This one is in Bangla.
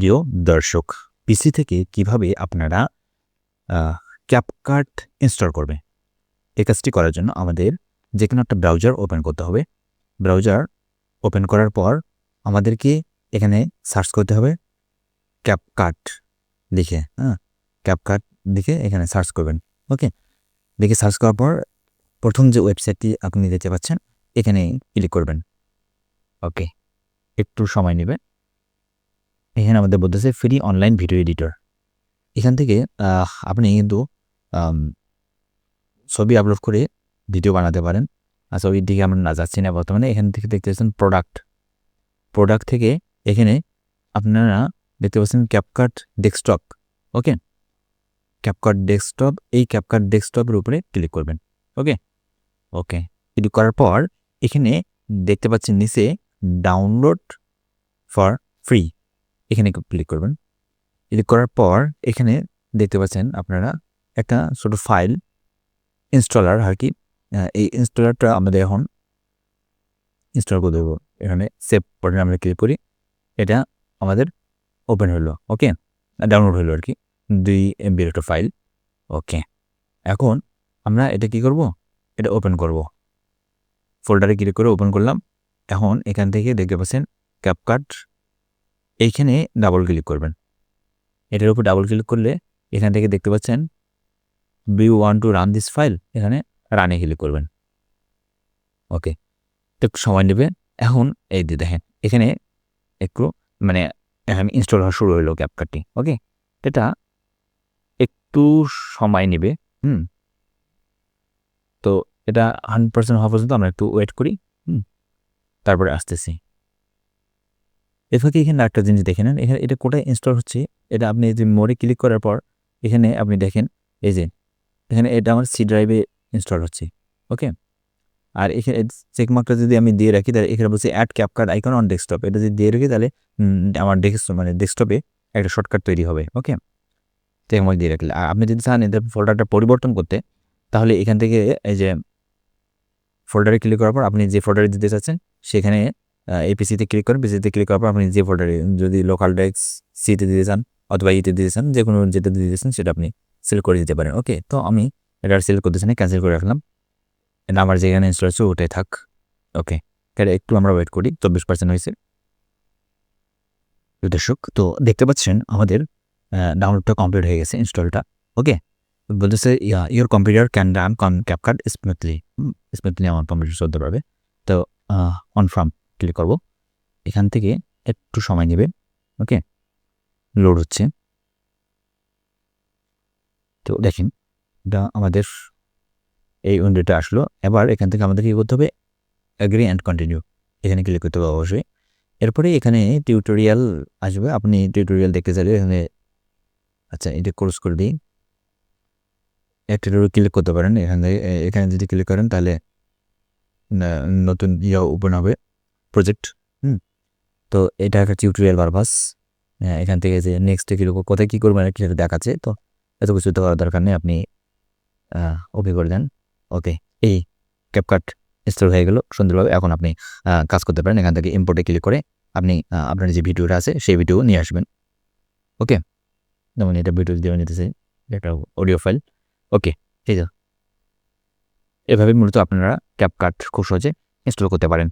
প্রিয় দর্শক, পিসি থেকে কিভাবে আপনারা ক্যাপকাট ইনস্টল করবে, এই কাজটি করার জন্য আমাদের যে কোনো একটা ব্রাউজার ওপেন করতে হবে। ব্রাউজার ওপেন করার পর আমাদেরকে এখানে সার্চ করতে হবে ক্যাপকাট লিখে। ক্যাপকাট লিখে এখানে সার্চ করবেন। ওকে, লিখে সার্চ করার পর প্রথম যে ওয়েবসাইটটি আপনি দেখতে পাচ্ছেন এখানে ক্লিক করবেন। ওকে, একটু সময় নেবে। এখানে আমাদের বলতেছে ফ্রি অনলাইন ভিডিও এডিটর। এখান থেকে আপনি কিন্তু ছবি আপলোড করে ভিডিও বানাতে পারেন। আচ্ছা, ওই দিকে আমরা না যাচ্ছি না বর্তমানে। এখান থেকে দেখতে পাচ্ছেন প্রোডাক্ট থেকে এখানে আপনারা দেখতে পাচ্ছেন ক্যাপকাট ডেস্কটপ। ওকে, ক্যাপকাট ডেস্কটপ, এই ক্যাপকাট ডেস্কটপের উপরে ক্লিক করবেন। ওকে, ক্লিক করার পর এখানে দেখতে পাচ্ছেন নিচে ডাউনলোড ফর ফ্রি, এখানে ক্লিক করবেন। ক্লিক করার পর এখানে দেখতে পাচ্ছেন আপনারা একটা ছোটো ফাইল ইনস্টলার আর কি। এই ইনস্টলারটা আমাদের এখন ইনস্টল করে দেবো। এখানে সেভ বাটনে আমরা ক্লিক করি, এটা আমাদের ওপেন হলো। ওকে, ডাউনলোড হলো আর কি, 2 MB একটা ফাইল। ওকে, এখন আমরা এটা কি করব, এটা ওপেন করব। ফোল্ডারে ক্লিক করে ওপেন করলাম। এখন এখান থেকে দেখতে পাচ্ছেন ক্যাপকাট, এইখানে ডাবল ক্লিক করবেন। এটার উপর ডাবল ক্লিক করলে এখান থেকে দেখতে পাচ্ছেন do you want to run this file, এখানে রানে ক্লিক করবেন। ওকে, একটু সময় নেবে। এখন এই যে দেখেন এখানে একটু এখানে ইনস্টল হওয়া শুরু হলো ক্যাপকাটটি। ওকে, এটা একটু সময় নেবে। তো এটা 100% হওয়া পর্যন্ত আমরা একটু ওয়েট করি। তারপরে আসতেছি। এর ফাঁকে এখানে একটা জিনিস দেখে নেন, এখানে এটা কোথায় ইনস্টল হচ্ছে। এটা আপনি যে মোড়ে ক্লিক করার পর এখানে আপনি দেখেন এই যে এখানে এটা আমার সি ড্রাইভে ইনস্টল হচ্ছে। ওকে, আর এখানে চেকমার্কটা যদি আমি দিয়ে রাখি তাহলে এখানে বলছে add CapCut icon on desktop, এটা যদি দিয়ে রাখি তাহলে আমার ডেস্কটপে একটা শর্টকাট তৈরি হবে। ওকে, চেকমার্ক দিয়ে রাখলে। আর আপনি যদি চান এদের ফোল্ডারটা পরিবর্তন করতে, তাহলে এখান থেকে এই যে ফোল্ডারে ক্লিক করার পর আপনি যে ফোল্ডারে দিতে চাচ্ছেন সেখানে এই পিসিতে ক্লিক করেন। পিসিতে ক্লিক করার পর আপনি যে ফোল্ডারে, যদি লোকাল ডেস্ক সিতে দিতে চান অথবা ইতে দিতে চান, যে কোনো যেটা দিতে চান সেটা আপনি সিলেক্ট করে দিতে পারেন। ওকে, তো আমি এটা সিলেক্ট করতেছি না, ক্যান্সেল করে রাখলাম। এটা আমার যেখানে ইনস্টল হচ্ছে ওটাই থাক। ওকে, এটা একটু আমরা ওয়েট করি। 24% হয়েছে। দর্শক, তো দেখতে পাচ্ছেন আমাদের ডাউনলোডটা কমপ্লিট হয়ে গেছে, ইনস্টলটা। ওকে, বলতেছে your computer can run CapCut smoothly আমার কম্পিউটার চলতে পারবে। তো কনফার্ম ক্লিক করব। এখান থেকে একটু সময় নেবে। ওকে, লোড হচ্ছে। তো দেখেন এটা আমাদের এই উইন্ডোটা আসলো। এবার এখান থেকে আমাদের কী করতে হবে, অ্যাগ্রি অ্যান্ড কন্টিনিউ, এখানে ক্লিক করতে হবে অবশ্যই। এরপরে এখানে টিউটোরিয়াল আসবে, আপনি টিউটোরিয়াল দেখতে চাইলে এখানে, আচ্ছা এটা কোর্স করে দিই, একটা ক্লিক করতে পারেন। এখানে যদি ক্লিক করেন তাহলে নতুন ওপেন হবে প্রজেক্ট। তো এটা একটা টিউটোরিয়াল পারপাস। এখান থেকে যে নেক্সটে কী কোথায় কী করবেন সেটা দেখাচ্ছে। তো এত কিছু তো করার দরকার নেই, আপনি ওকে করে দেন। ওকে, এই ক্যাপকাট ইনস্টল হয়ে গেল সুন্দরভাবে। এখন আপনি কাজ করতে পারেন। এখান থেকে ইম্পোর্টে ক্লিক করে আপনি আপনার যে ভিডিওটা আছে সেই ভিডিও নিয়ে আসবেন। ওকে, যেমন এটা ভিডিও দিয়ে নিতে চাই, একটা অডিও ফাইল। ওকে, এই তো এভাবে মূলত আপনারা ক্যাপকাট খুব সহজে ইনস্টল করতে পারেন।